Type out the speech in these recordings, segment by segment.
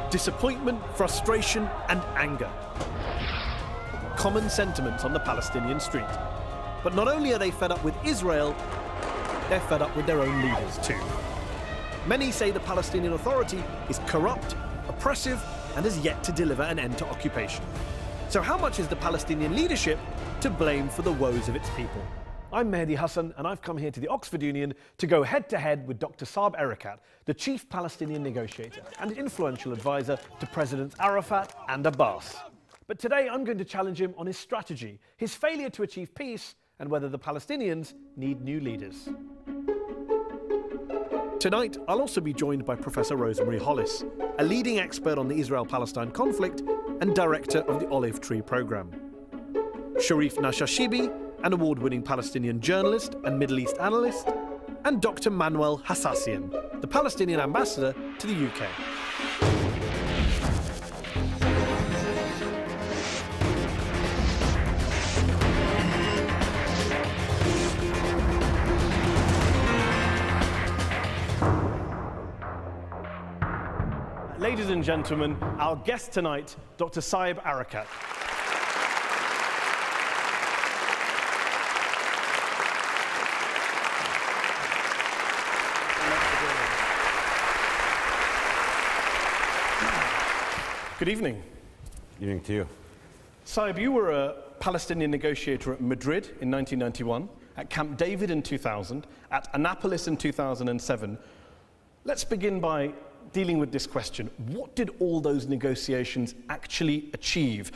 Disappointment, frustration, and anger. Common sentiments on the Palestinian street. But not only are they fed up with Israel, they're fed up with their own leaders too. Many say the Palestinian Authority is corrupt, oppressive, and has yet to deliver an end to occupation. So how much is the Palestinian leadership to blame for the woes of its people? I'm Mehdi Hasan, and I've come here to the Oxford Union to go head-to-head with Dr. Saeb Erekat, the chief Palestinian negotiator and influential advisor to Presidents Arafat and Abbas. But today I'm going to challenge him on his strategy, his failure to achieve peace, and whether the Palestinians need new leaders. Tonight, I'll also be joined by Professor Rosemary Hollis, a leading expert on the Israel-Palestine conflict and director of the Olive Tree Programme. Sharif Nashashibi, an award-winning Palestinian journalist and Middle East analyst, and Dr. Manuel Hassassian, the Palestinian ambassador to the UK. Ladies and gentlemen, our guest tonight, Dr. Saeb Erekat. Good evening. Good evening to you. Saeb, you were a Palestinian negotiator at Madrid in 1991, at Camp David in 2000, at Annapolis in 2007. Let's begin by dealing with this question. What did all those negotiations actually achieve?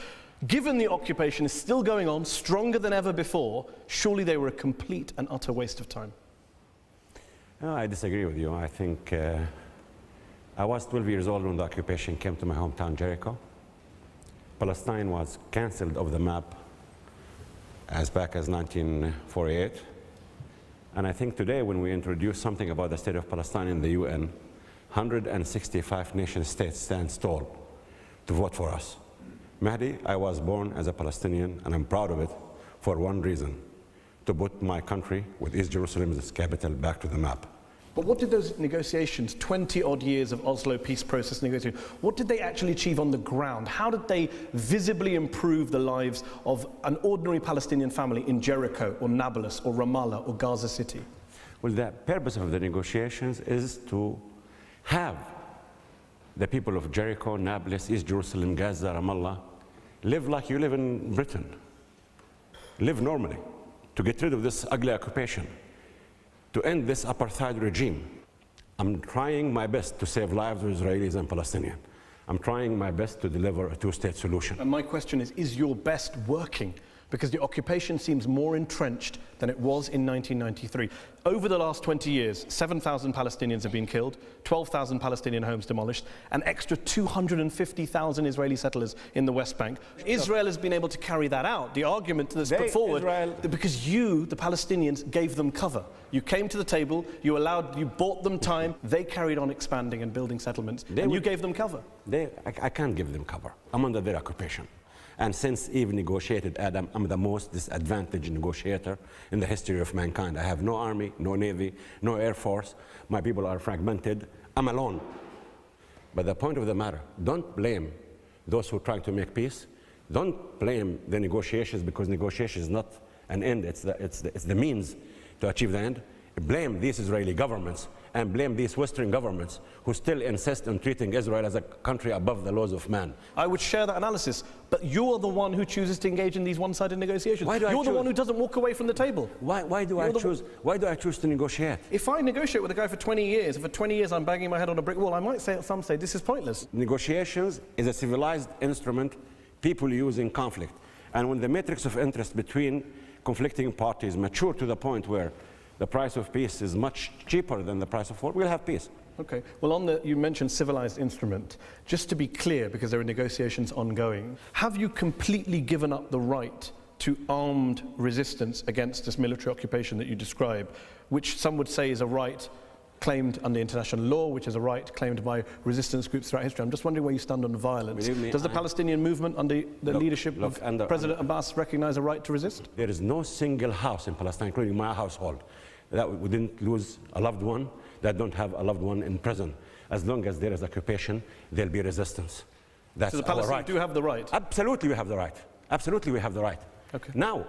Given the occupation is still going on, stronger than ever before, surely they were a complete and utter waste of time. No, I disagree with you. I think I was 12 years old when the occupation came to my hometown, Jericho. Palestine was cancelled off the map as back as 1948. And I think today when we introduce something about the state of Palestine in the UN, 165 nation states stand tall to vote for us. Mehdi, I was born as a Palestinian, and I'm proud of it for one reason: to put my country with East Jerusalem as its capital back to the map. But what did those negotiations, 20-odd years of Oslo peace process negotiations, what did they actually achieve on the ground? How did they visibly improve the lives of an ordinary Palestinian family in Jericho or Nablus or Ramallah or Gaza City? Well, the purpose of the negotiations is to have the people of Jericho, Nablus, East Jerusalem, Gaza, Ramallah live like you live in Britain. Live normally, to get rid of this ugly occupation, to end this apartheid regime. I'm trying my best to save lives of Israelis and Palestinians. I'm trying my best to deliver a two-state solution. And my question is your best working? Because the occupation seems more entrenched than it was in 1993. Over the last 20 years, 7,000 Palestinians have been killed, 12,000 Palestinian homes demolished, an extra 250,000 Israeli settlers in the West Bank. Israel has been able to carry that out. The argument that's put forward, because you, the Palestinians, gave them cover. You came to the table, you bought them time, they carried on expanding and building settlements, and you gave them cover. I can't give them cover. I'm under their occupation. And since Eve negotiated Adam, I'm the most disadvantaged negotiator in the history of mankind. I have no army, no navy, no air force. My people are fragmented. I'm alone. But the point of the matter, don't blame those who are trying to make peace. Don't blame the negotiations, because negotiation is not an end. It's the means to achieve the end. Blame these Israeli governments and blame these Western governments who still insist on treating Israel as a country above the laws of man. I would share that analysis, but you're the one who chooses to engage in these one-sided negotiations. You're the one who doesn't walk away from the table. Why do I choose to negotiate? If I negotiate with a guy for 20 years, and for 20 years I'm banging my head on a brick wall, I might say, some say, this is pointless. Negotiations is a civilized instrument people use in conflict. And when the matrix of interest between conflicting parties mature to the point where the price of peace is much cheaper than the price of war, we'll have peace. Okay. Well, you mentioned civilized instrument. Just to be clear, because there are negotiations ongoing, have you completely given up the right to armed resistance against this military occupation that you describe, which some would say is a right claimed under international law, which is a right claimed by resistance groups throughout history? I'm just wondering where you stand on violence. Does the Palestinian movement under the leadership of President Abbas recognize a right to resist? There is no single house in Palestine, including my household, that we didn't lose a loved one, that don't have a loved one in prison. As long as there is occupation, there'll be resistance. That's So the our Palestinians right. do have the right? Absolutely we have the right. Absolutely we have the right. Okay. Now,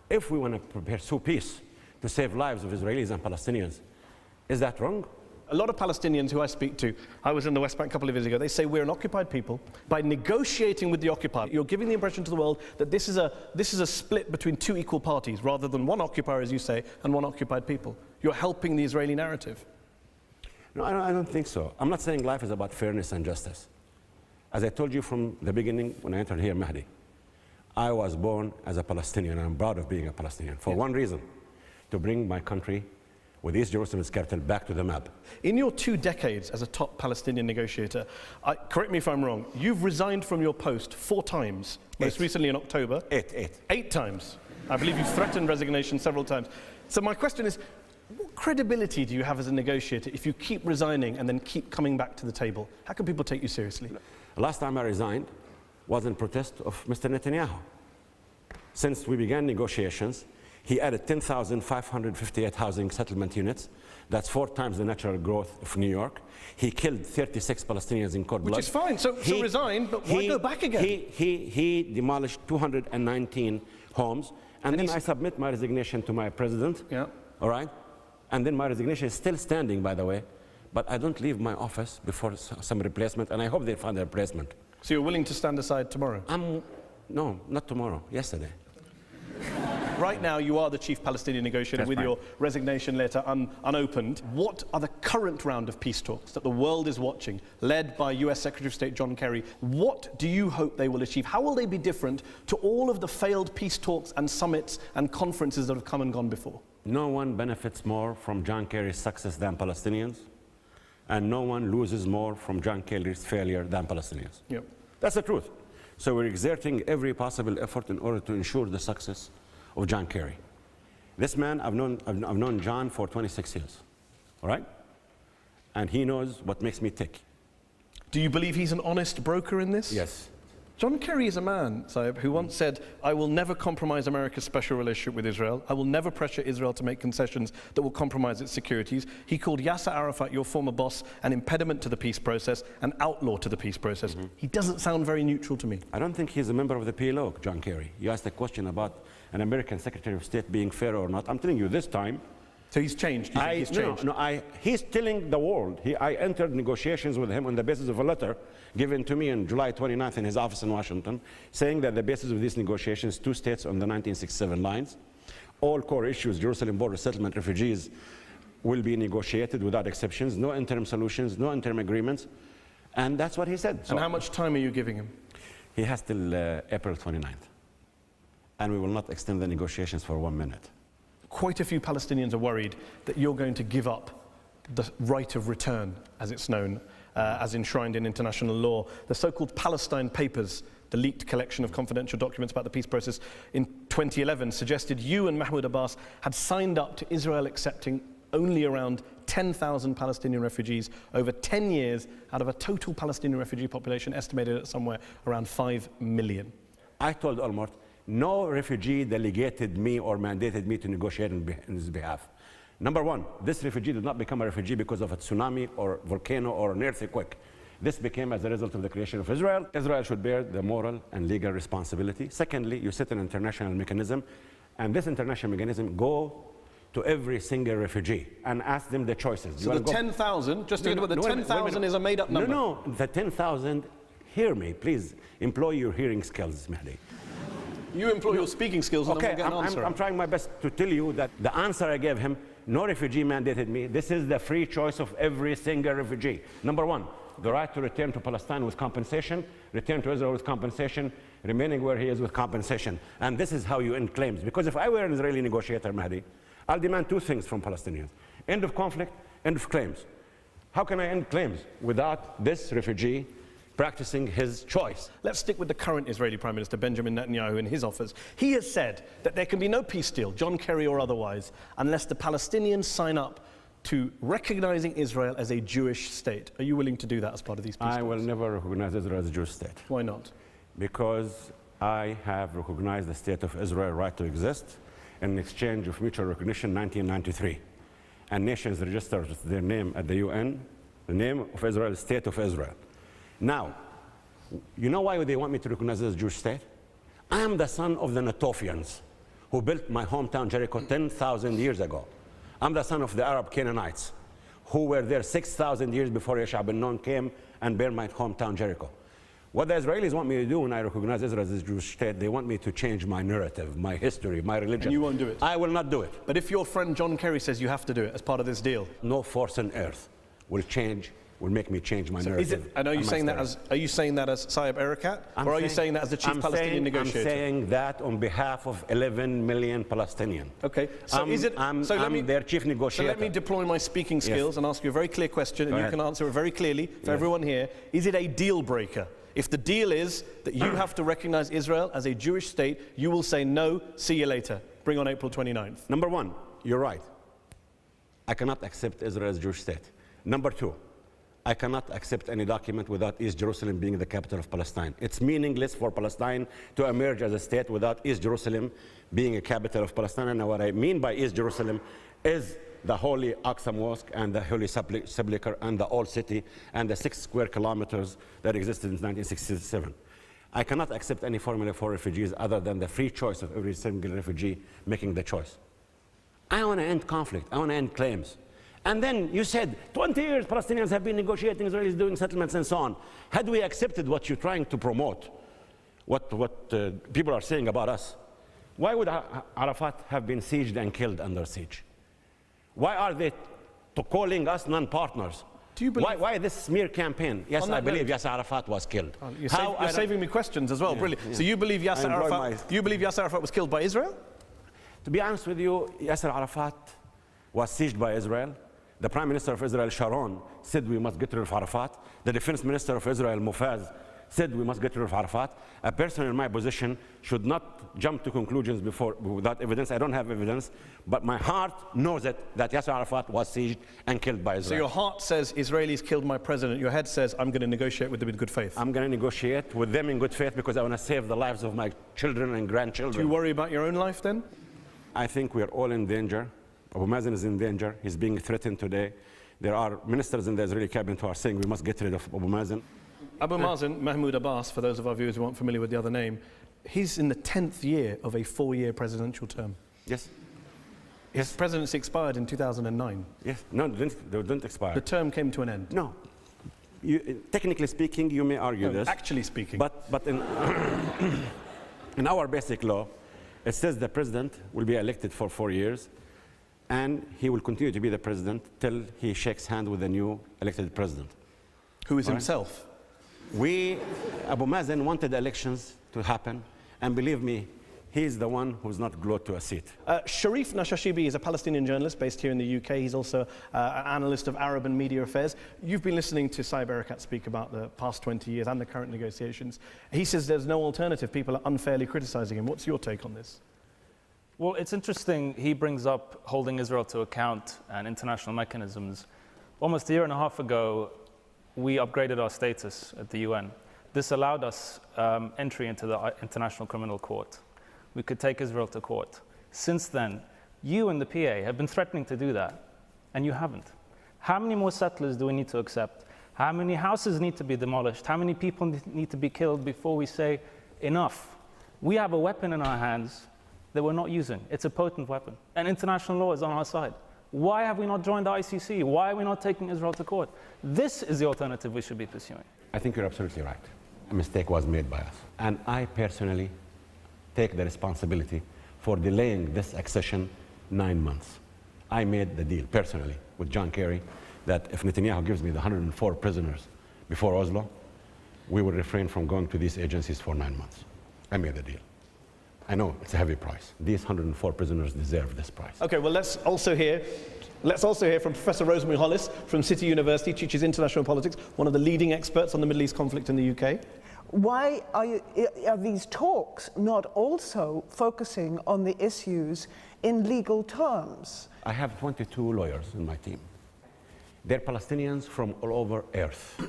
if we want to pursue peace to save lives of Israelis and Palestinians, is that wrong? A lot of Palestinians who I speak to, I was in the West Bank a couple of years ago, they say we're an occupied people. By negotiating with the occupied, you're giving the impression to the world that this is a split between two equal parties, rather than one occupier, as you say, and one occupied people. You're helping the Israeli narrative. No, I don't think so. I'm not saying life is about fairness and justice. As I told you from the beginning when I entered here, Mehdi, I was born as a Palestinian, and I'm proud of being a Palestinian, for one reason, to bring my country with East Jerusalem's capital back to the map. In your 2 decades as a top Palestinian negotiator, correct me if I'm wrong, you've resigned from your post 4 times, most recently in October. 8 times. I believe you've threatened resignation several times. So my question is, what credibility do you have as a negotiator if you keep resigning and then keep coming back to the table? How can people take you seriously? Last time I resigned was in protest of Mr. Netanyahu. Since we began negotiations, he added 10,558 housing settlement units. That's 4 times the natural growth of New York. He killed 36 Palestinians in cold blood. Which is fine. So resign, but why go back again? He demolished 219 homes. And then I submit my resignation to my president. Yeah. All right? And then my resignation is still standing, by the way. But I don't leave my office before some replacement, and I hope they find a replacement. So you're willing to stand aside tomorrow? No, not tomorrow, yesterday. Right now, you are the chief Palestinian negotiator with your resignation letter unopened. What are the current round of peace talks that the world is watching, led by US Secretary of State John Kerry? What do you hope they will achieve? How will they be different to all of the failed peace talks and summits and conferences that have come and gone before? No one benefits more from John Kerry's success than Palestinians, and no one loses more from John Kerry's failure than Palestinians. Yep. That's the truth. So we're exerting every possible effort in order to ensure the success of John Kerry. This man, I've known John for 26 years, all right? And he knows what makes me tick. Do you believe he's an honest broker in this? Yes. John Kerry is a man, Saib, who once said, I will never compromise America's special relationship with Israel. I will never pressure Israel to make concessions that will compromise its securities. He called Yasser Arafat, your former boss, an impediment to the peace process, an outlaw to the peace process. He doesn't sound very neutral to me. I don't think he's a member of the PLO, John Kerry. You asked a question about an American Secretary of State being fair or not. I'm telling you this time. So he's changed? He's changed? He's telling the world. I entered negotiations with him on the basis of a letter given to me on July 29th in his office in Washington, saying that the basis of these negotiations, 2 states on the 1967 lines, all core issues, Jerusalem border settlement, refugees, will be negotiated without exceptions, no interim solutions, no interim agreements, and that's what he said. And how much time are you giving him? He has till April 29th, and we will not extend the negotiations for 1 minute. Quite a few Palestinians are worried that you're going to give up the right of return, as it's known, as enshrined in international law. The so-called Palestine Papers, the leaked collection of confidential documents about the peace process in 2011, suggested you and Mahmoud Abbas had signed up to Israel accepting only around 10,000 Palestinian refugees over 10 years out of a total Palestinian refugee population estimated at somewhere around 5 million. I told Olmert, no refugee delegated me or mandated me to negotiate on his behalf. Number one, this refugee did not become a refugee because of a tsunami or volcano or an earthquake. This became as a result of the creation of Israel. Israel should bear the moral and legal responsibility. Secondly, you set an international mechanism, and this international mechanism go to every single refugee and ask them the choices. So the 10,000, just to get the 10,000 is a made-up number. No, the 10,000, hear me, please, employ your hearing skills, Mehdi. You employ your speaking skills and then we'll get an answer. I'm trying my best to tell you that the answer I gave him, no refugee mandated me. This is the free choice of every single refugee. Number one, the right to return to Palestine with compensation, return to Israel with compensation, remaining where he is with compensation. And this is how you end claims. Because if I were an Israeli negotiator, Mehdi, I'll demand 2 things from Palestinians. End of conflict, end of claims. How can I end claims without this refugee practicing his choice? Let's stick with the current Israeli Prime Minister, Benjamin Netanyahu, in his offers. He has said that there can be no peace deal, John Kerry or otherwise, unless the Palestinians sign up to recognizing Israel as a Jewish state. Are you willing to do that as part of these peace I talks? will never recognize Israel as a Jewish state. Why not? Because I have recognized the state of Israel's right to exist in exchange of mutual recognition in 1993. and nations register their name at the UN, the name of Israel, State of Israel. Now, you know why they want me to recognize this Jewish state? I am the son of the Natofians, who built my hometown Jericho 10,000 years ago. I'm the son of the Arab Canaanites, who were there 6,000 years before Yeshua ben Nun came and built my hometown Jericho. What the Israelis want me to do when I recognize Israel as a Jewish state, they want me to change my narrative, my history, my religion. And you won't do it? I will not do it. But if your friend John Kerry says you have to do it as part of this deal? No force on earth will make me change my narrative. Is it, and are you saying that as Saeb Erekat? Or are you saying that as the chief Palestinian negotiator? I'm saying that on behalf of 11 million Palestinians. Okay, so I'm their chief negotiator. So let me deploy my speaking skills and ask you a very clear question, and you can answer it very clearly for everyone here. Is it a deal breaker? If the deal is that you have to recognize Israel as a Jewish state, you will say no, see you later. Bring on April 29th. Number one, you're right. I cannot accept Israel as a Jewish state. Number two, I cannot accept any document without East Jerusalem being the capital of Palestine. It's meaningless for Palestine to emerge as a state without East Jerusalem being a capital of Palestine. And what I mean by East Jerusalem is the Holy Aqsa Mosque and the Holy Sepulchre and the Old City and the 6 square kilometers that existed in 1967. I cannot accept any formula for refugees other than the free choice of every single refugee making the choice. I want to end conflict. I want to end claims. And then you said, 20 years Palestinians have been negotiating, Israelis doing settlements and so on. Had we accepted what you're trying to promote, what people are saying about us, why would Arafat have been sieged and killed under siege? Why are they calling us non-partners? Do you believe why this smear campaign? Yes, I believe Yasser Arafat was killed. You're saving me questions as well. Brilliant. Yeah. So you believe Yasser Arafat was killed by Israel? To be honest with you, Yasser Arafat was sieged by Israel. The Prime Minister of Israel, Sharon, said we must get rid of Arafat. The Defense Minister of Israel, Mufaz, said we must get rid of Arafat. A person in my position should not jump to conclusions without evidence. I don't have evidence, but my heart knows it, that Yasser Arafat was sieged and killed by Israel. So your heart says Israelis killed my president. Your head says I'm going to negotiate with them in good faith. I'm going to negotiate with them in good faith because I want to save the lives of my children and grandchildren. Do you worry about your own life then? I think we are all in danger. Abu Mazen is in danger. He's being threatened today. There are ministers in the Israeli cabinet who are saying we must get rid of Abu Mazen. Abu Mazen, Mahmoud Abbas, for those of our viewers who aren't familiar with the other name, he's in the 10th year of a 4-year presidential term. Yes. His presidency expired in 2009. Yes. No, they didn't expire. The term came to an end. No. Technically speaking, you may argue this. Actually speaking. But in, in our basic law, it says the president will be elected for 4 years, and he will continue to be the president till he shakes hands with the new elected president. Who is himself? Abu Mazen wanted elections to happen, and believe me, he's the one who's not glued to a seat. Sharif Nashashibi is a Palestinian journalist based here in the UK. He's also an analyst of Arab and media affairs. You've been listening to Saeb Erekat speak about the past 20 years and the current negotiations. He says there's no alternative. People are unfairly criticizing him. What's your take on this? Well, it's interesting he brings up holding Israel to account and international mechanisms. Almost a year and a half ago, we upgraded our status at the UN. This allowed us entry into the International Criminal Court. We could take Israel to court. Since then, you and the PA have been threatening to do that, and you haven't. How many more settlers do we need to accept? How many houses need to be demolished? How many people need to be killed before we say enough? We have a weapon in our hands that we're not using. It's a potent weapon, and international law is on our side. Why have we not joined the ICC? Why are we not taking Israel to court? This is the alternative we should be pursuing. I think you're absolutely right. A mistake was made by us. And I personally take the responsibility for delaying this accession 9 months. I made the deal personally with John Kerry that if Netanyahu gives me the 104 prisoners before Oslo, we will refrain from going to these agencies for 9 months. I made the deal. I know it's a heavy price. These 104 prisoners deserve this price. Okay, well, let's also hear from Professor Rosemary Hollis from City University, teaches international politics, one of the leading experts on the Middle East conflict in the UK. Why are these talks not also focusing on the issues in legal terms? I have 22 lawyers in my team. They're Palestinians from all over Earth,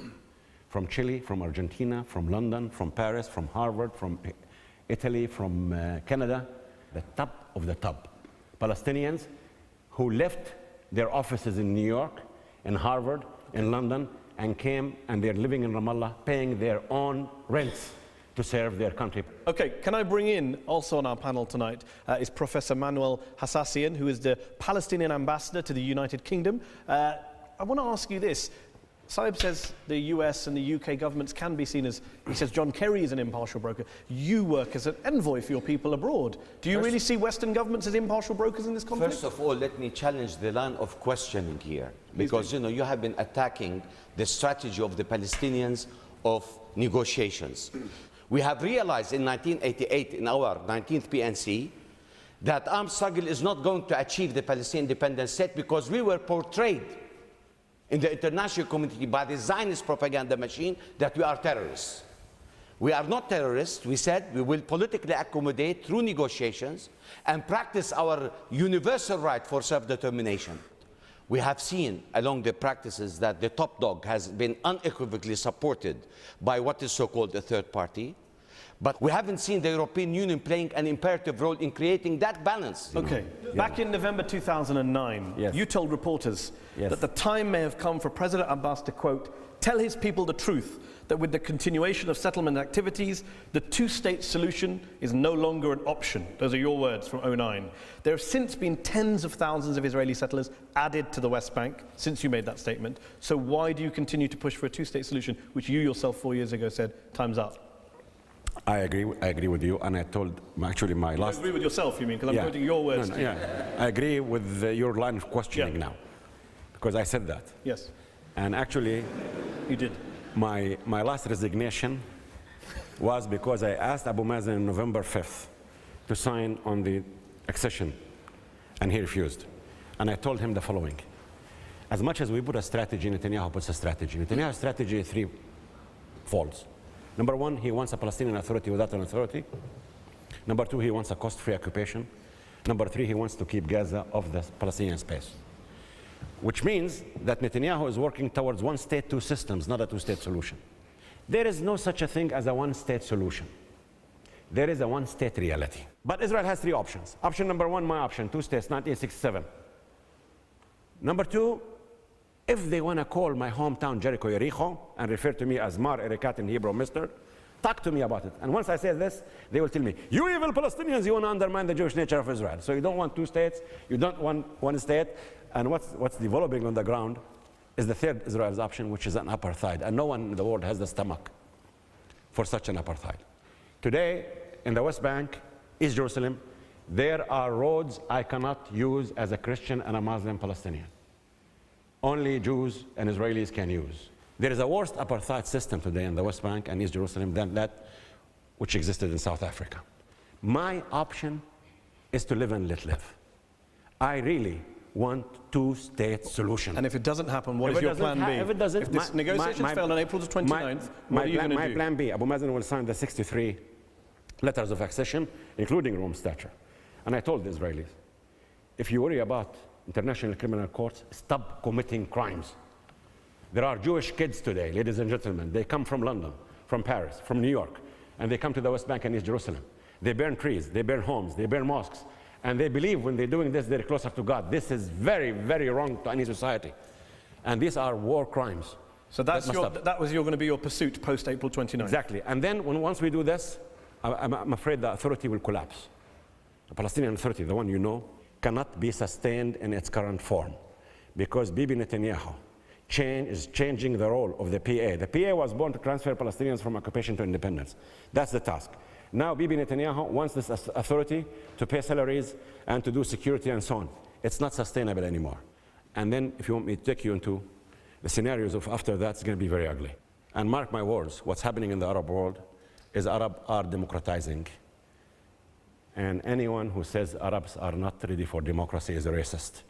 from Chile, from Argentina, from London, from Paris, from Harvard, from Italy, from Canada, the top of the top. Palestinians who left their offices in New York, in Harvard, in London, and came and they're living in Ramallah, paying their own rents to serve their country. Okay, can I bring in, also on our panel tonight, is Professor Mehdi Hasan, who is the Palestinian ambassador to the United Kingdom. I want to ask you this. Saib says the US and the UK governments can be seen as, he says John Kerry is an impartial broker. You work as an envoy for your people abroad. Do you really see Western governments as impartial brokers in this conflict? First of all, let me challenge the line of questioning here. Because, you know, you have been attacking the strategy of the Palestinians of negotiations. We have realized in 1988, in our 19th PNC, that armed struggle is not going to achieve the Palestinian independent state because we were portrayed in the international community by the Zionist propaganda machine that we are terrorists. We are not terrorists. We said we will politically accommodate through negotiations and practice our universal right for self-determination. We have seen along the practices that the top dog has been unequivocally supported by what is so-called a third party. But we haven't seen the European Union playing an imperative role in creating that balance. Okay. Back in November 2009, you told reporters that the time may have come for President Abbas to, quote, tell his people the truth, that with the continuation of settlement activities, the two-state solution is no longer an option. Those are your words from 2009. There have since been tens of thousands of Israeli settlers added to the West Bank since you made that statement. So why do you continue to push for a two-state solution, which you yourself 4 years ago said, time's up? I agree with you, and I told, actually my last... You agree with yourself, you mean, because I'm quoting your words. No, I agree with your line of questioning now, because I said that. Yes. And actually... You did. My last resignation was because I asked Abu Mazen on November 5th to sign on the accession, and he refused. And I told him the following. As much as we put a strategy, Netanyahu puts a strategy. Netanyahu's strategy is threefold. Number one, he wants a Palestinian Authority without an authority. Number two, he wants a cost-free occupation. Number three, he wants to keep Gaza off the Palestinian space. Which means that Netanyahu is working towards one state, two systems, not a two-state solution. There is no such a thing as a one-state solution. There is a one-state reality. But Israel has three options. Option number one, my option, two states, 1967. Number two, if they want to call my hometown Jericho Yericho and refer to me as Mar Erekat in Hebrew, Mister, talk to me about it. And once I say this, they will tell me, you evil Palestinians, you want to undermine the Jewish nature of Israel. So you don't want two states, you don't want one state. And what's developing on the ground is the third Israel's option, which is an apartheid. And no one in the world has the stomach for such an apartheid. Today, in the West Bank, East Jerusalem, there are roads I cannot use as a Christian and a Muslim Palestinian. Only Jews and Israelis can use. There is a worse apartheid system today in the West Bank and East Jerusalem than that which existed in South Africa. My option is to live and let live. I really want two-state solution. And if it doesn't happen, what is your plan B? If it doesn't, if this negotiations fail on April the 29th, what are you going to do? My plan B, Abu Mazen will sign the 63 letters of accession, including Rome Statute. And I told the Israelis, if you worry about international criminal courts, stop committing crimes. There are Jewish kids today, ladies and gentlemen. They come from London, from Paris, from New York, and they come to the West Bank and East Jerusalem. They burn trees, they burn homes, they burn mosques, and they believe when they're doing this, they're closer to God. This is very, very wrong to any society. And these are war crimes. So that was going to be your pursuit post-April 29th? Exactly. And then once we do this, I'm afraid the authority will collapse. The Palestinian Authority, the one you know, cannot be sustained in its current form because Bibi Netanyahu is changing the role of the PA. The PA was born to transfer Palestinians from occupation to independence. That's the task. Now Bibi Netanyahu wants this authority to pay salaries and to do security and so on. It's not sustainable anymore. And then if you want me to take you into the scenarios of after that, it's going to be very ugly. And mark my words, what's happening in the Arab world is Arabs are democratizing. And anyone who says Arabs are not ready for democracy is a racist.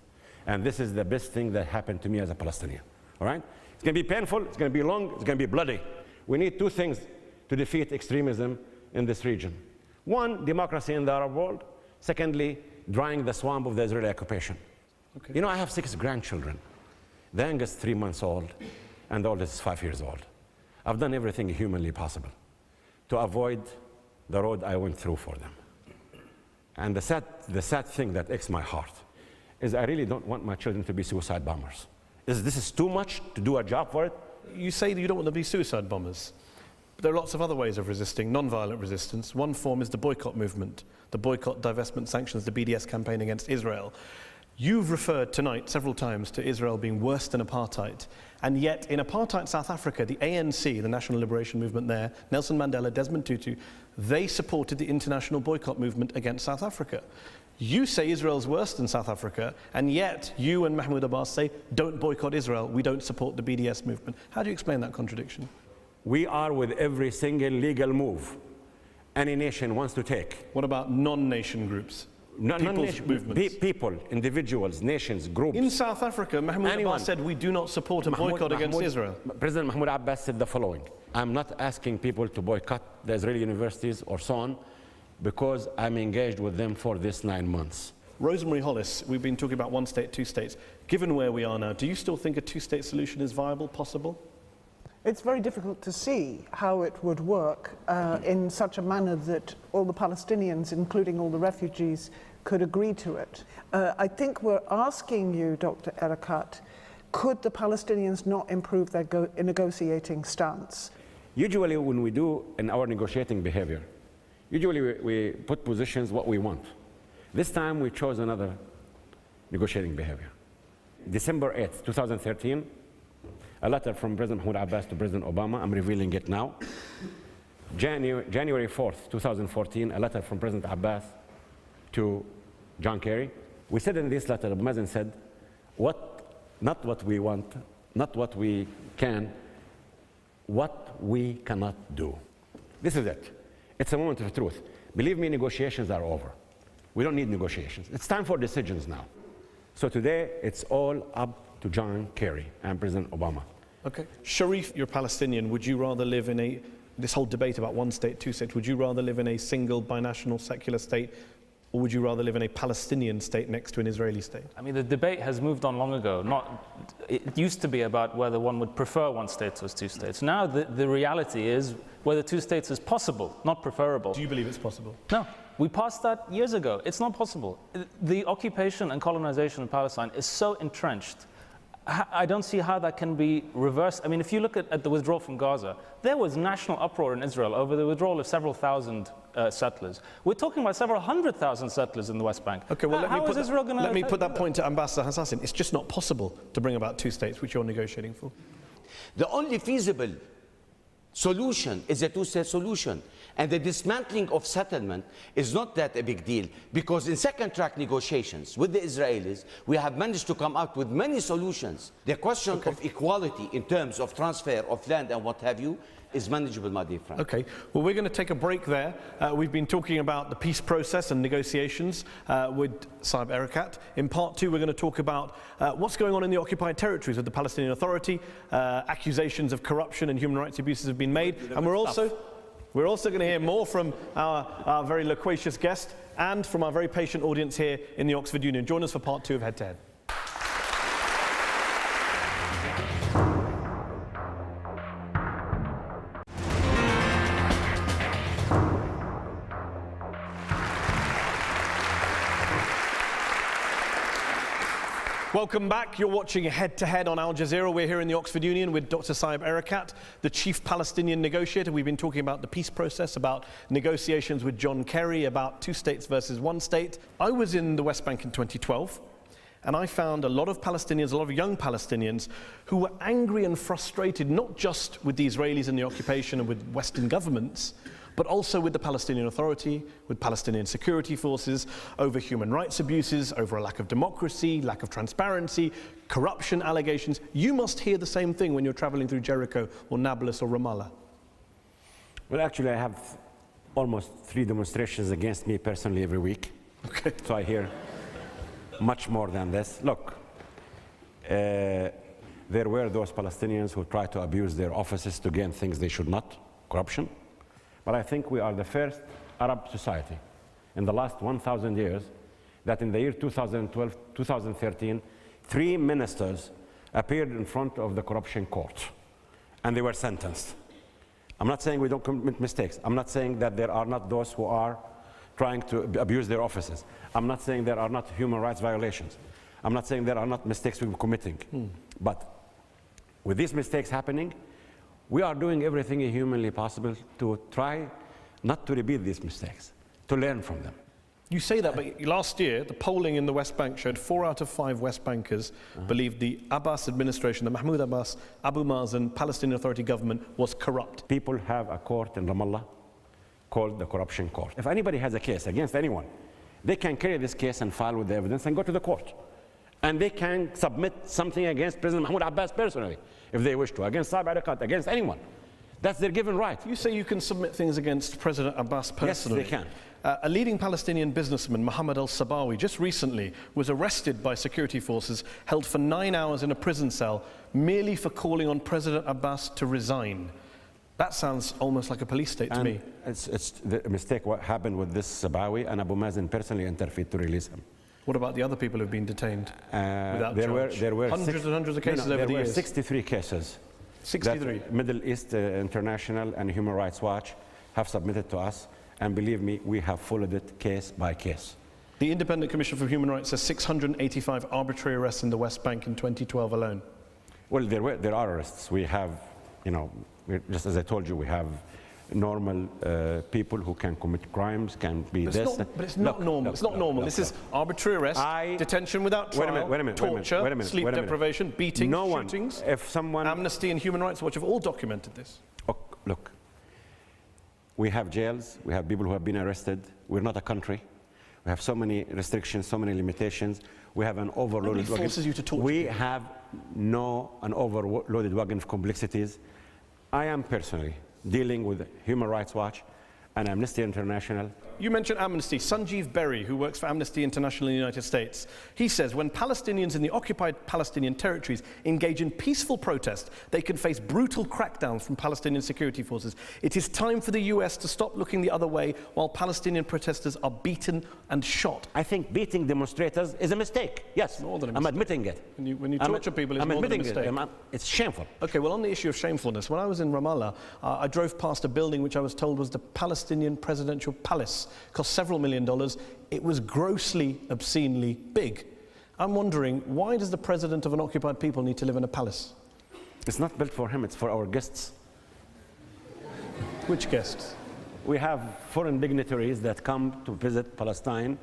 And this is the best thing that happened to me as a Palestinian. All right? It's going to be painful, it's going to be long, it's going to be bloody. We need two things to defeat extremism in this region. One, democracy in the Arab world. Secondly, drying the swamp of the Israeli occupation. Okay. You know, I have 6 grandchildren. The youngest 3 months old, and the oldest is 5 years old. I've done everything humanly possible to avoid the road I went through for them. And the sad thing that aches my heart is I really don't want my children to be suicide bombers. This is too much to do a job for it? You say that you don't want them to be suicide bombers. But there are lots of other ways of resisting, non-violent resistance. One form is the boycott movement, the boycott, divestment, sanctions, the BDS campaign against Israel. You've referred tonight several times to Israel being worse than apartheid. And yet, in apartheid South Africa, the ANC, the National Liberation Movement there, Nelson Mandela, Desmond Tutu, they supported the international boycott movement against South Africa. You say Israel's worse than South Africa, and yet you and Mahmoud Abbas say, don't boycott Israel, we don't support the BDS movement. How do you explain that contradiction? We are with every single legal move any nation wants to take. What about non-nation groups? People's movements? People, individuals, nations, groups. In South Africa, Mahmoud Abbas said we do not support a boycott against Israel. President Mahmoud Abbas said the following: I'm not asking people to boycott the Israeli universities or so on, because I'm engaged with them for this 9 months. Rosemary Hollis, we've been talking about one state, two states. Given where we are now, do you still think a two-state solution is viable, possible? It's very difficult to see how it would work in such a manner that all the Palestinians, including all the refugees, could agree to it. I think we're asking you, Dr. Erekat, could the Palestinians not improve their negotiating stance? Usually when we do in our negotiating behavior, usually we put positions what we want. This time we chose another negotiating behavior. December 8th, 2013, a letter from President Mahmoud Abbas to President Obama, I'm revealing it now. January 4th, 2014, a letter from President Abbas to John Kerry. We said in this letter, Abu Mazen said, not what we want, not what we can, what we cannot do. This is it. It's a moment of truth. Believe me, negotiations are over. We don't need negotiations. It's time for decisions now. So today, it's all up to John Kerry and President Obama. Okay. Sharif, you're Palestinian. Would you rather live in this whole debate about one state, two states, would you rather live in a single binational secular state, or would you rather live in a Palestinian state next to an Israeli state? I mean, the debate has moved on long ago. It used to be about whether one would prefer one state or two states. Now the reality is whether two states is possible, not preferable. Do you believe it's possible? No. We passed that years ago. It's not possible. The occupation and colonization of Palestine is so entrenched. I don't see how that can be reversed. I mean, if you look at the withdrawal from Gaza, there was national uproar in Israel over the withdrawal of several thousand settlers. We're talking about several 100,000 settlers in the West Bank. Okay, well, let me put that point to Ambassador Hasan. It's just not possible to bring about two states, which you're negotiating for. The only feasible solution is a two-state solution. And the dismantling of settlement is not that a big deal, because in second-track negotiations with the Israelis, we have managed to come out with many solutions. The question of equality in terms of transfer of land and what have you is manageable, my dear friend. Okay, well, we're going to take a break there. We've been talking about the peace process and negotiations with Saeb Erekat. In part two, we're going to talk about what's going on in the occupied territories with the Palestinian Authority. Accusations of corruption and human rights abuses have been made. And we're also going to hear more from our very loquacious guest and from our very patient audience here in the Oxford Union. Join us for part two of Head to Head. Welcome back. You're watching Head to Head on Al Jazeera. We're here in the Oxford Union with Dr. Saeb Erekat, the chief Palestinian negotiator. We've been talking about the peace process, about negotiations with John Kerry, about two states versus one state. I was in the West Bank in 2012, and I found a lot of Palestinians, a lot of young Palestinians, who were angry and frustrated, not just with the Israelis and the occupation and with Western governments, but also with the Palestinian Authority, with Palestinian security forces, over human rights abuses, over a lack of democracy, lack of transparency, corruption allegations. You must hear the same thing when you're traveling through Jericho or Nablus or Ramallah. Well, actually, I have almost 3 demonstrations against me personally every week. Okay. So I hear much more than this. Look, there were those Palestinians who tried to abuse their offices to gain things they should not, corruption. But I think we are the first Arab society in the last 1,000 years that in the year 2012, 2013, 3 ministers appeared in front of the corruption court, and they were sentenced. I'm not saying we don't commit mistakes. I'm not saying that there are not those who are trying to abuse their offices. I'm not saying there are not human rights violations. I'm not saying there are not mistakes we were committing, but with these mistakes happening, we are doing everything humanly possible to try not to repeat these mistakes, to learn from them. You say that, but last year, the polling in the West Bank showed 4 out of 5 West Bankers believed the Abbas administration, the Mahmoud Abbas, Abu Mazen, Palestinian Authority government was corrupt. People have a court in Ramallah called the corruption court. If anybody has a case against anyone, they can carry this case and file with the evidence and go to the court. And they can submit something against President Mahmoud Abbas personally, if they wish to, against Saeb Erekat, against anyone. That's their given right. You say you can submit things against President Abbas personally? Yes, they can. A leading Palestinian businessman, Mohammed al-Sabawi, just recently was arrested by security forces, held for 9 hours in a prison cell, merely for calling on President Abbas to resign. That sounds almost like a police state to me. It's the mistake what happened with this Sabawi, and Abu Mazen personally interfered to release him. What about the other people who've been detained without charge? There were hundreds and hundreds of cases over the years. There were 63 cases. 63? That Middle East International and Human Rights Watch have submitted to us, and believe me, we have followed it case by case. The Independent Commission for Human Rights says 685 arbitrary arrests in the West Bank in 2012 alone. Well, there are arrests. We have, just as I told you, we have normal people who can commit crimes, can be But it's not normal. It's not normal. This is arbitrary arrest, detention without trial, torture, sleep deprivation, beatings, shootings. If someone... Amnesty and Human Rights Watch have all documented this. Oh, look, we have jails, we have people who have been arrested. We're not a country. We have so many restrictions, so many limitations. We have an overloaded wagon. Forces you to torture We people. have an overloaded wagon of complexities. I am personally dealing with Human Rights Watch and Amnesty International. You mentioned Amnesty. Sanjeev Berry, who works for Amnesty International in the United States, he says when Palestinians in the occupied Palestinian territories engage in peaceful protest, they can face brutal crackdowns from Palestinian security forces. It is time for the US to stop looking the other way while Palestinian protesters are beaten and shot. I think beating demonstrators is a mistake. Yes, More than a I'm mistake. admitting it. When you torture people, it's more than a mistake. It's shameful. Okay, well, on the issue of shamefulness, when I was in Ramallah, I drove past a building which I was told was the Palestinian Presidential Palace. Cost several $1 million. It was grossly, obscenely big. I'm wondering, why does the president of an occupied people need to live in a palace? It's not built for him, it's for our guests. Which guests? We have foreign dignitaries that come to visit Palestine.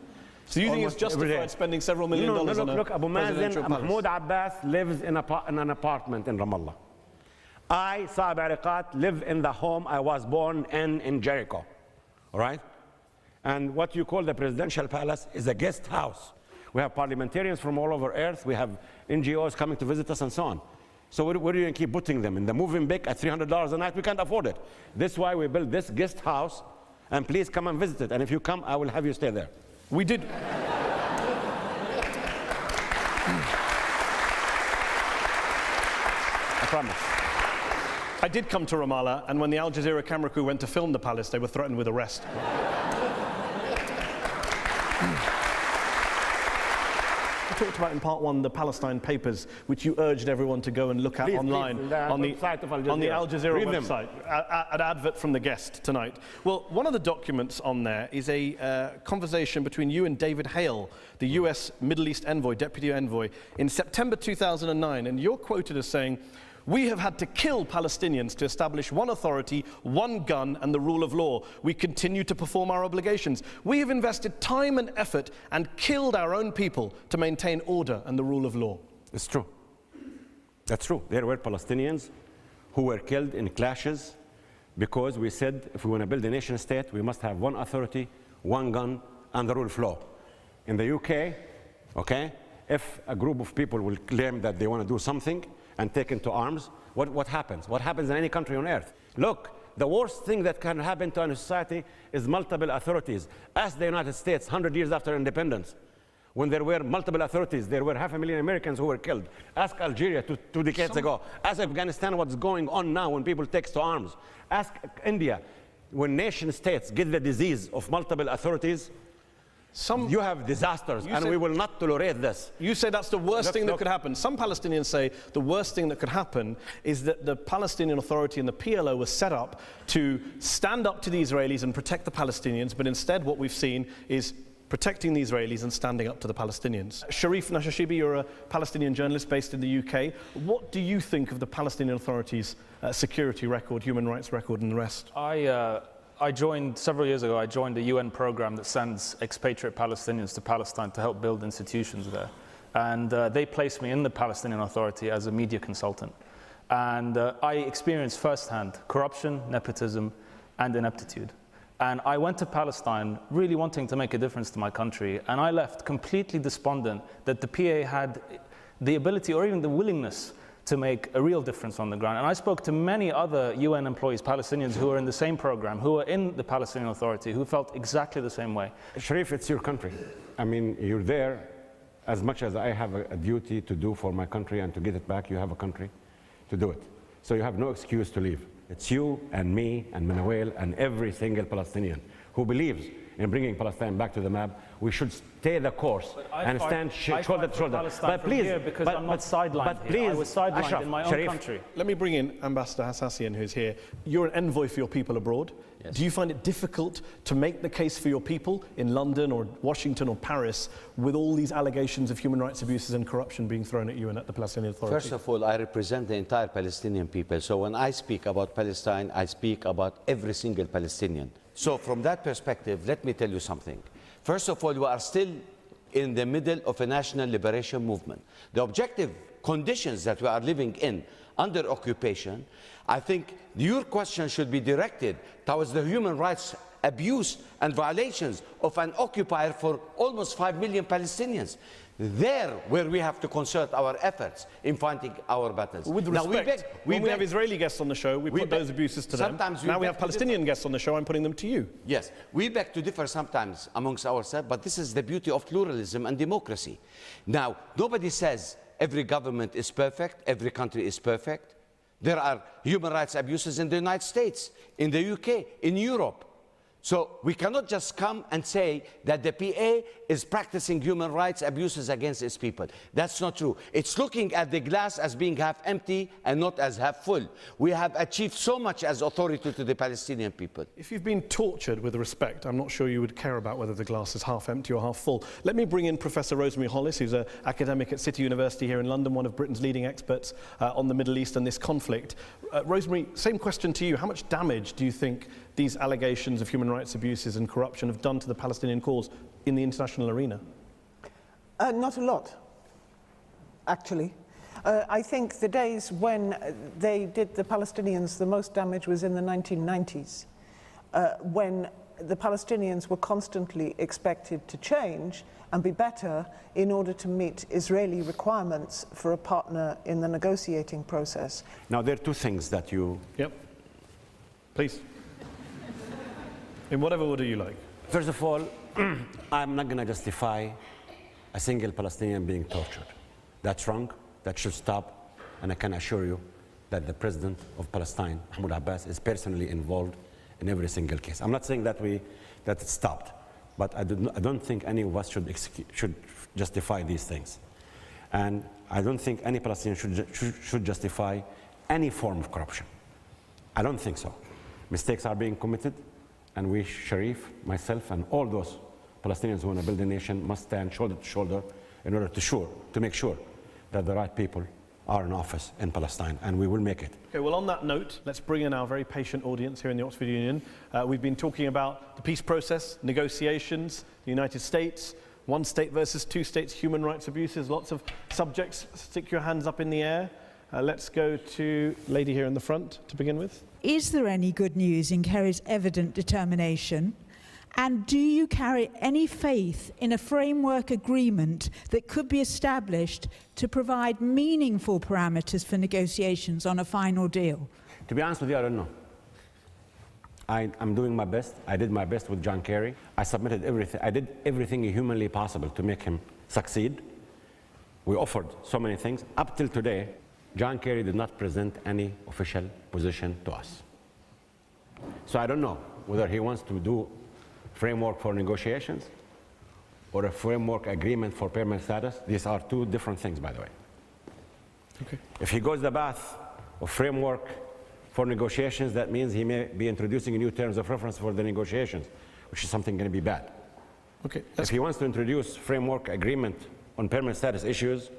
So you think it's justified spending several $1 million on a Abu presidential Mazen, palace? Mahmoud Abbas lives in an apartment in Ramallah. I, Saeb Erekat, live in the home I was born in Jericho. All right? And what you call the presidential palace is a guest house. We have parliamentarians from all over earth. We have NGOs coming to visit us and so on. So where are you going to keep putting them? In the moving big at $300 a night? We can't afford it. That's why we built this guest house. And please come and visit it. And if you come, I will have you stay there. We did. I promise. I did come to Ramallah, and when the Al Jazeera camera crew went to film the palace, they were threatened with arrest. I talked about in part one the Palestine papers, which you urged everyone to go and look at online on the Al Jazeera website. An advert from the guest tonight. Well, one of the documents on there is a conversation between you and David Hale, the US Middle East envoy, deputy envoy, in September 2009, and you're quoted as saying, "We have had to kill Palestinians to establish one authority, one gun, and the rule of law. We continue to perform our obligations. We have invested time and effort and killed our own people to maintain order and the rule of law." It's true. That's true. There were Palestinians who were killed in clashes because we said if we want to build a nation state, we must have one authority, one gun, and the rule of law. In the UK, okay, if a group of people will claim that they want to do something and take into arms, what happens? What happens in any country on earth? Look, the worst thing that can happen to a society is multiple authorities. Ask the United States 100 years after independence. When there were multiple authorities, there were 500,000 Americans who were killed. Ask Algeria two decades ago. Ask Afghanistan what's going on now when people take to arms. Ask India. When nation states get the disease of multiple authorities, you have disasters, and we will not tolerate this. You say that's the worst thing that could happen. Some Palestinians say the worst thing that could happen is that the Palestinian Authority and the PLO was set up to stand up to the Israelis and protect the Palestinians, but instead what we've seen is protecting the Israelis and standing up to the Palestinians. Sharif Nashashibi, you're a Palestinian journalist based in the UK. What do you think of the Palestinian Authority's security record, human rights record, and the rest? I joined, several years ago, I joined a UN program that sends expatriate Palestinians to Palestine to help build institutions there. And they placed me in the Palestinian Authority as a media consultant. And I experienced firsthand corruption, nepotism, and ineptitude. And I went to Palestine really wanting to make a difference to my country, and I left completely despondent that the PA had the ability or even the willingness to make a real difference on the ground. And I spoke to many other UN employees, Palestinians, who were in the same program, who were in the Palestinian Authority, who felt exactly the same way. Sharif, it's your country. I mean, you're there as much as I have a duty to do for my country and to get it back. You have a country to do it. So you have no excuse to leave. It's you and me and Manuel and every single Palestinian who believes in bringing Palestine back to the map. We should stay the course and stand shoulder to shoulder. But please, because I'm not sidelined here. I was sidelined Ashraf, in my own country. Let me bring in Ambassador Hassassian, who's here. You're an envoy for your people abroad. Yes. Do you find it difficult to make the case for your people in London or Washington or Paris with all these allegations of human rights abuses and corruption being thrown at you and at the Palestinian Authority? First of all, I represent the entire Palestinian people. So when I speak about Palestine, I speak about every single Palestinian. So from that perspective, let me tell you something. First of all, we are still in the middle of a national liberation movement. The objective conditions that we are living in under occupation, I think your question should be directed towards the human rights abuse and violations of an occupier for almost 5 million Palestinians. There where we have to concert our efforts in fighting our battles. With respect, when we have Israeli guests on the show, we put those abuses to them. Now we have Palestinian guests on the show, I'm putting them to you. Yes, we beg to differ sometimes amongst ourselves, but this is the beauty of pluralism and democracy. Now, nobody says every government is perfect, every country is perfect. There are human rights abuses in the United States, in the UK, in Europe. So we cannot just come and say that the PA is practicing human rights abuses against its people. That's not true. It's looking at the glass as being half empty and not as half full. We have achieved so much as authority to the Palestinian people. If you've been tortured with respect, I'm not sure you would care about whether the glass is half empty or half full. Let me bring in Professor Rosemary Hollis, who's an academic at City University here in London, one of Britain's leading experts on the Middle East and this conflict. Rosemary, same question to you. How much damage do you think these allegations of human rights abuses and corruption have done to the Palestinian cause in the international arena? Not a lot, actually. I think the days when they did the Palestinians the most damage was in the 1990s, when the Palestinians were constantly expected to change and be better in order to meet Israeli requirements for a partner in the negotiating process. Now, there are two things that you... Yep. Please. In whatever order you like. First of all, I'm not going to justify a single Palestinian being tortured. That's wrong. That should stop. And I can assure you that the president of Palestine, Mahmoud Abbas, is personally involved in every single case. I'm not saying that it stopped, but I don't think any of us should justify these things. And I don't think any Palestinian should justify any form of corruption. I don't think so. Mistakes are being committed. And we, Sharif, myself, and all those Palestinians who want to build a nation must stand shoulder to shoulder in order to make sure that the right people are in office in Palestine, and we will make it. Okay, well, on that note, let's bring in our very patient audience here in the Oxford Union. We've been talking about the peace process, negotiations, the United States, one state versus two states, human rights abuses, lots of subjects. Stick your hands up in the air. Let's go to the lady here in the front to begin with. Is there any good news in Kerry's evident determination? And do you carry any faith in a framework agreement that could be established to provide meaningful parameters for negotiations on a final deal? To be honest with you, I don't know. I'm doing my best. I did my best with John Kerry. I submitted everything. I did everything humanly possible to make him succeed. We offered so many things. Up till today, John Kerry did not present any official position to us. So I don't know whether he wants to do framework for negotiations or a framework agreement for permanent status. These are two different things, by the way. Okay. If he goes the path of framework for negotiations, that means he may be introducing new terms of reference for the negotiations, which is something going to be bad. Okay. If he wants to introduce framework agreement on permanent status issues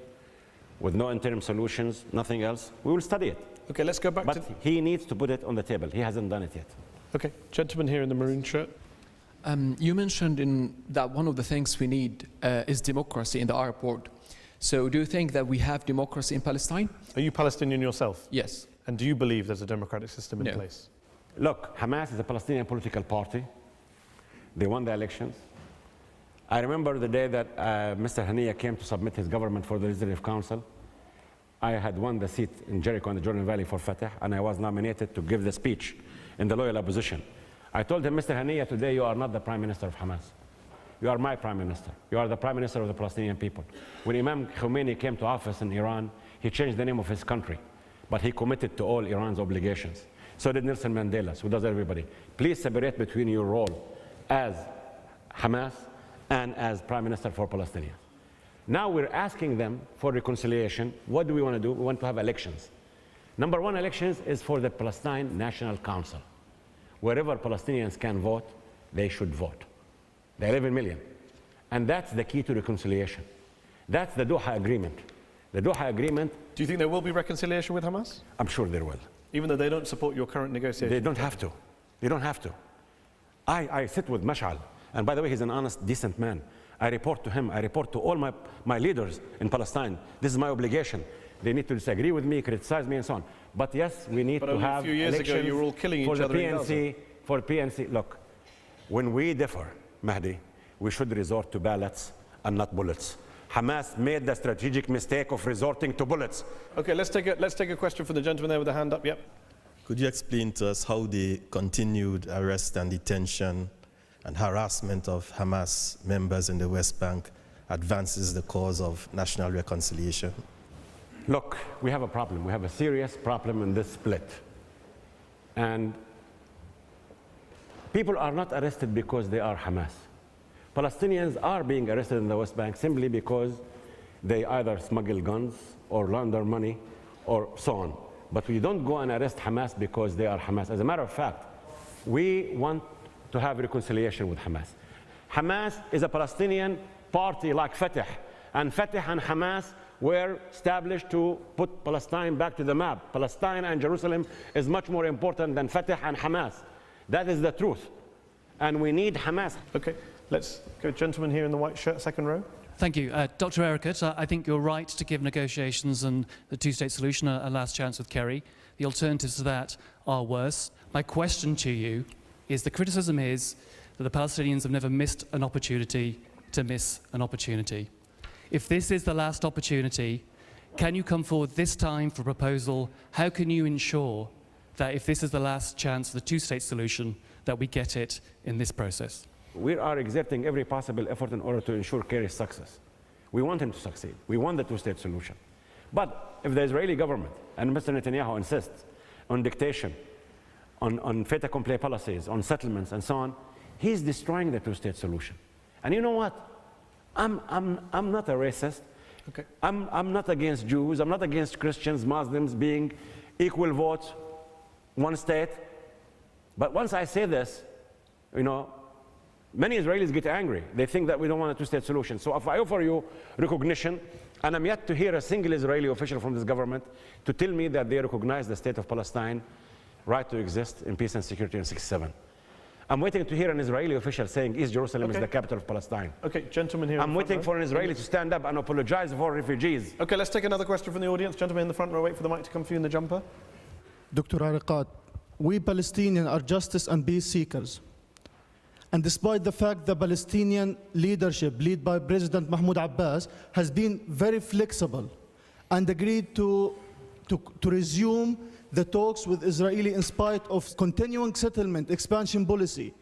with no interim solutions, nothing else, we will study it. Okay, let's go back But to... he needs to put it on the table. He hasn't done it yet. Okay, gentleman here in the maroon shirt. You mentioned that one of the things we need is democracy in the Arab world. So do you think that we have democracy in Palestine? Are you Palestinian yourself? Yes. And do you believe there's a democratic system in No. place? Look, Hamas is a Palestinian political party. They won the elections. I remember the day that Mr. Haniya came to submit his government for the Legislative Council. I had won the seat in Jericho in the Jordan Valley for Fatah, and I was nominated to give the speech in the loyal opposition. I told him, Mr. Haniya, today you are not the Prime Minister of Hamas. You are my Prime Minister. You are the Prime Minister of the Palestinian people. When Imam Khomeini came to office in Iran, he changed the name of his country, but he committed to all Iran's obligations. So did Nelson Mandela, so does everybody. Please separate between your role as Hamas and as Prime Minister for Palestinians. Now we're asking them for reconciliation. What do we want to do? We want to have elections. Number one, elections is for the Palestine National Council. Wherever Palestinians can vote, they should vote. The 11 million. And that's the key to reconciliation. That's the Doha Agreement. The Doha Agreement... Do you think there will be reconciliation with Hamas? I'm sure there will. Even though they don't support your current negotiations? They don't have to. They don't have to. I sit with Mash'al, and by the way, he's an honest, decent man. I report to him. I report to all my leaders in Palestine. This is my obligation. They need to disagree with me, criticize me, and so on. But yes, we need to have a few years ago, you were all killing each other in Gaza. For PNC, look, when we differ, Mehdi, we should resort to ballots and not bullets. Hamas made the strategic mistake of resorting to bullets. Okay, let's take a question from the gentleman there with the hand up. Yep. Could you explain to us how the continued arrest and detention and harassment of Hamas members in the West Bank advances the cause of national reconciliation? Look, we have a problem. We have a serious problem in this split. And people are not arrested because they are Hamas. Palestinians are being arrested in the West Bank simply because they either smuggle guns or launder money or so on. But we don't go and arrest Hamas because they are Hamas. As a matter of fact, we want to have reconciliation with Hamas. Hamas is a Palestinian party like Fatah, and Fatah and Hamas were established to put Palestine back to the map. Palestine and Jerusalem is much more important than Fatah and Hamas. That is the truth. And we need Hamas. Okay, let's go, gentleman here in the white shirt, second row. Thank you. Dr. Erickett, I think you're right to give negotiations and the two-state solution a last chance with Kerry. The alternatives to that are worse. My question to you is, the criticism is that the Palestinians have never missed an opportunity to miss an opportunity. If this is the last opportunity, can you come forward this time for a proposal? How can you ensure that if this is the last chance for the two-state solution, that we get it in this process? We are exerting every possible effort in order to ensure Kerry's success. We want him to succeed. We want the two-state solution. But if the Israeli government and Mr. Netanyahu insists on dictation, on fait accompli policies, on settlements and so on, he's destroying the two-state solution. And you know what? I'm not a racist. Okay. I'm not against Jews. I'm not against Christians, Muslims being equal votes, one state. But once I say this, you know, many Israelis get angry. They think that we don't want a two-state solution. So if I offer you recognition, and I'm yet to hear a single Israeli official from this government to tell me that they recognize the state of Palestine right to exist in peace and security in 1967. I'm waiting to hear an Israeli official saying East Jerusalem is the capital of Palestine. Okay, gentleman here. I'm waiting for an Israeli to stand up and apologize for refugees. Okay, let's take another question from the audience. Gentleman in the front row, wait for the mic to come for you in the jumper. Dr. Ariqat, we Palestinians are justice and peace seekers. And despite the fact the Palestinian leadership, led by President Mahmoud Abbas, has been very flexible and agreed to resume the talks with Israel in spite of continuing settlement expansion policy.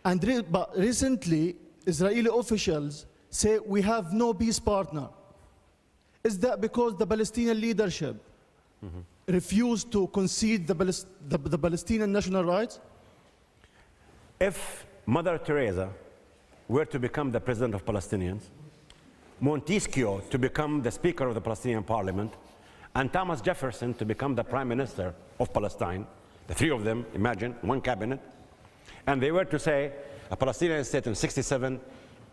But recently, Israeli officials say we have no peace partner. Is that because the Palestinian leadership refused to concede the Palestinian national rights? If Mother Teresa were to become the president of Palestinians, Montesquieu to become the speaker of the Palestinian parliament, and Thomas Jefferson to become the prime minister of Palestine, the three of them, imagine, one cabinet, and they were to say a Palestinian state in 1967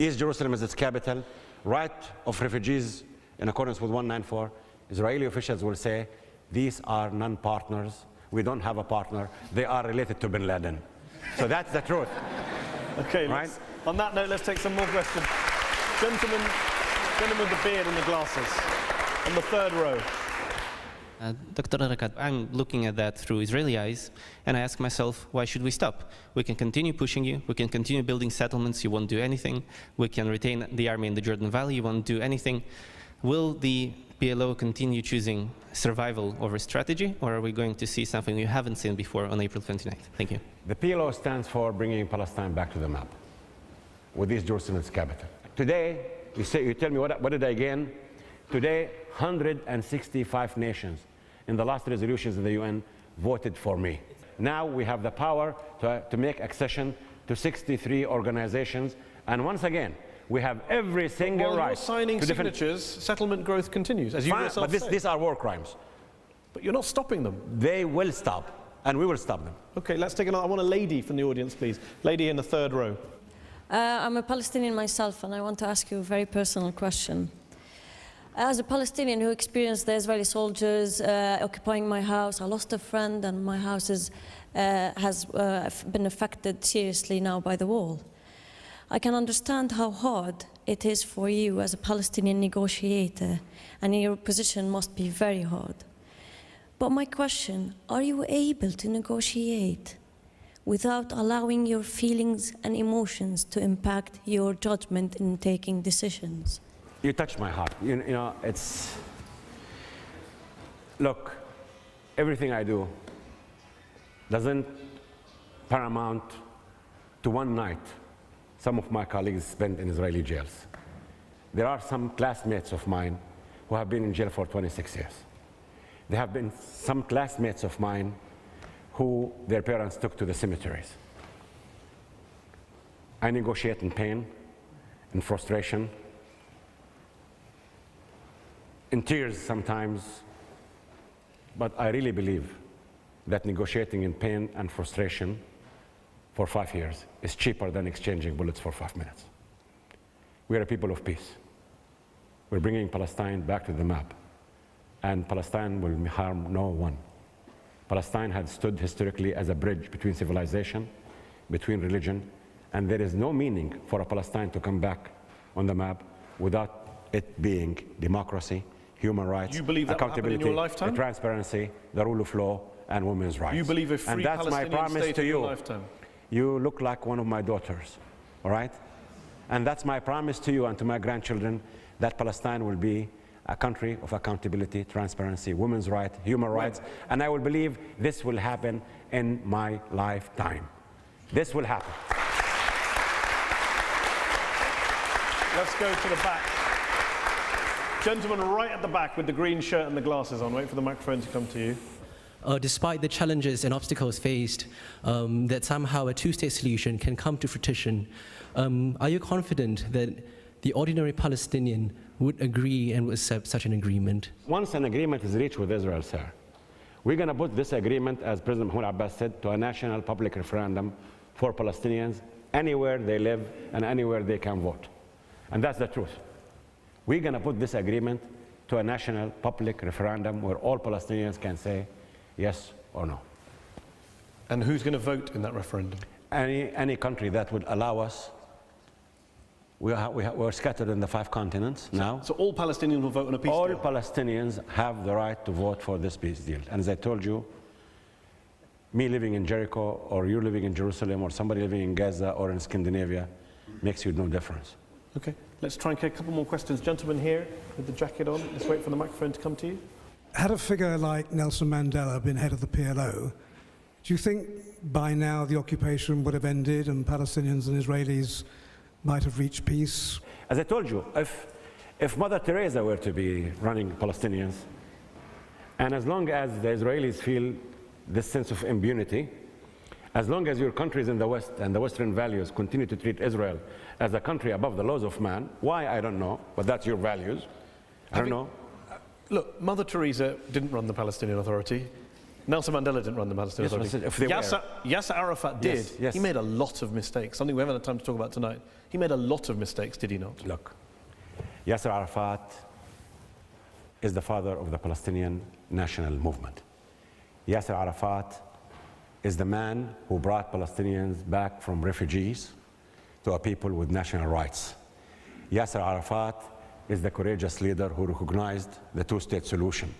East Jerusalem is its capital, right of refugees in accordance with 194. Israeli officials will say, these are non-partners. We don't have a partner. They are related to bin Laden. So that's the truth. Okay, right? On that note, let's take some more questions. Gentleman with the beard and the glasses, on the third row. Dr. Arakat, I'm looking at that through Israeli eyes, and I ask myself, why should we stop? We can continue pushing you, we can continue building settlements, you won't do anything. We can retain the army in the Jordan Valley, you won't do anything. Will the PLO continue choosing survival over strategy, or are we going to see something we haven't seen before on April 29th? Thank you. The PLO stands for bringing Palestine back to the map, with East Jerusalem's capital. Today, you tell me what did I gain? Today, 165 nations in the last resolutions of the UN voted for me. Now we have the power to make accession to 63 organizations, and once again, we have every single right. While you're signing signatures, settlement growth continues, as you yourself say. But these are war crimes. But you're not stopping them. They will stop, and we will stop them. Okay, let's take another. I want a lady from the audience, please. Lady in the third row. I'm a Palestinian myself, and I want to ask you a very personal question. As a Palestinian who experienced the Israeli soldiers occupying my house, I lost a friend, and my house has been affected seriously now by the wall. I can understand how hard it is for you as a Palestinian negotiator, and your position must be very hard. But my question, are you able to negotiate without allowing your feelings and emotions to impact your judgment in taking decisions? You touch my heart. You know, it's... Look, everything I do doesn't paramount to one night some of my colleagues spent in Israeli jails. There are some classmates of mine who have been in jail for 26 years. There have been some classmates of mine who their parents took to the cemeteries. I negotiate in pain, in frustration, in tears sometimes, but I really believe that negotiating in pain and frustration for 5 years is cheaper than exchanging bullets for 5 minutes. We are a people of peace. We're bringing Palestine back to the map, and Palestine will harm no one. Palestine had stood historically as a bridge between civilization, between religion, and there is no meaning for a Palestine to come back on the map without it being democracy, human rights, you believe that accountability, will happen in your lifetime? Transparency, the rule of law, and women's rights. You believe a free Palestinian state in your lifetime? You look like one of my daughters, all right? And that's my promise to you and to my grandchildren, that Palestine will be a country of accountability, transparency, women's rights, human rights, and I will believe this will happen in my lifetime. This will happen. Let's go to the back. Gentleman right at the back with the green shirt and the glasses on. Wait for the microphone to come to you. Despite the challenges and obstacles faced, that somehow a two-state solution can come to fruition, are you confident that the ordinary Palestinian would agree and would accept such an agreement? Once an agreement is reached with Israel, sir, we're going to put this agreement, as President Mahmoud Abbas said, to a national public referendum for Palestinians anywhere they live and anywhere they can vote. And that's the truth. We're going to put this agreement to a national public referendum where all Palestinians can say yes or no. And who's going to vote in that referendum? Any country that would allow us. We're scattered in the 5 continents now. So all Palestinians will vote on a peace deal? All Palestinians have the right to vote for this peace deal. And as I told you, me living in Jericho, or you living in Jerusalem, or somebody living in Gaza or in Scandinavia makes you no difference. Okay, let's try and get a couple more questions. Gentleman here with the jacket on. Let's wait for the microphone to come to you. Had a figure like Nelson Mandela been head of the PLO, do you think by now the occupation would have ended and Palestinians and Israelis might have reached peace? As I told you, if Mother Teresa were to be running Palestinians, and as long as the Israelis feel this sense of impunity, as long as your countries in the West and the Western values continue to treat Israel as a country above the laws of man, why, I don't know, but that's your values. I don't know. Look, Mother Teresa didn't run the Palestinian Authority. Nelson Mandela didn't run the Palestinian Authority. Yasser Arafat did. Yes, yes. He made a lot of mistakes, something we haven't had time to talk about tonight. He made a lot of mistakes, did he not? Look, Yasser Arafat is the father of the Palestinian national movement. Yasser Arafat is the man who brought Palestinians back from refugees to a people with national rights. Yasser Arafat is the courageous leader who recognized the two-state solution.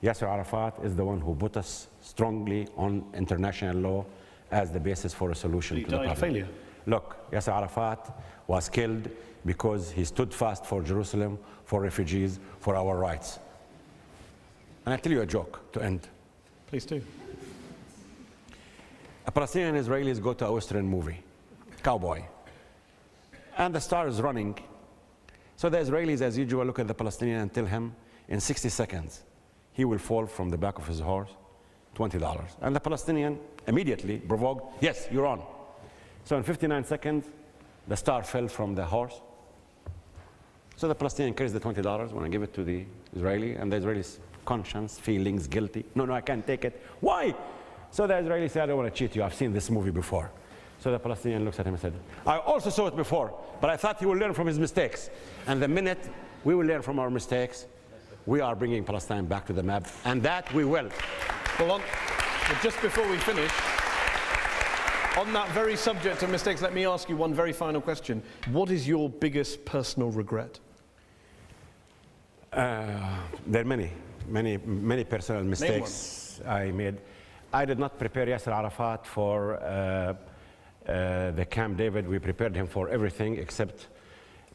Yasser Arafat is the one who put us strongly on international law as the basis for a solution to the problem. Failure. Look, Yasser Arafat was killed because he stood fast for Jerusalem, for refugees, for our rights. And I'll tell you a joke to end. Please do. A Palestinian and Israelis go to a Western movie, cowboy, and the star is running. So the Israelis, as usual, look at the Palestinian and tell him, in 60 seconds, he will fall from the back of his horse, $20. And the Palestinian immediately provoked, yes, you're on. So in 59 seconds, the star fell from the horse. So the Palestinian carries the $20, when I give it to the Israeli, and the Israeli's conscience, feelings, guilty. No, I can't take it. Why? So the Israeli said, I don't want to cheat you. I've seen this movie before. So the Palestinian looks at him and said, I also saw it before, but I thought he would learn from his mistakes. And the minute we will learn from our mistakes, we are bringing Palestine back to the map, and that we will. Well, just before we finish, on that very subject of mistakes, let me ask you one very final question. What is your biggest personal regret? There are many personal mistakes I made. I did not prepare Yasser Arafat for the Camp David. We prepared him for everything except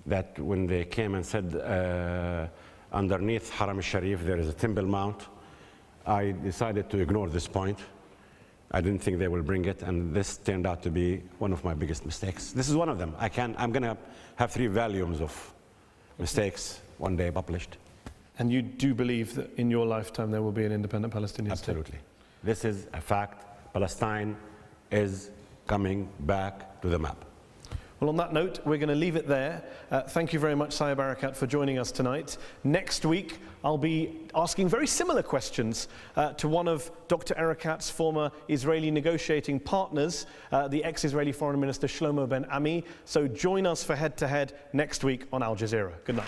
that when they came and said underneath Haram al-Sharif there is a Temple Mount, I decided to ignore this point. I didn't think they will bring it, and this turned out to be one of my biggest mistakes. This is one of them. I'm going to have 3 volumes of mistakes one day published. And you do believe that in your lifetime there will be an independent Palestinian state? Absolutely. This is a fact. Palestine is coming back to the map. Well, on that note, we're going to leave it there. Thank you very much, Saeb Erekat, for joining us tonight. Next week, I'll be asking very similar questions to one of Dr. Erekat's former Israeli negotiating partners, the ex-Israeli Foreign Minister Shlomo Ben Ami. So join us for Head to Head next week on Al Jazeera. Good night.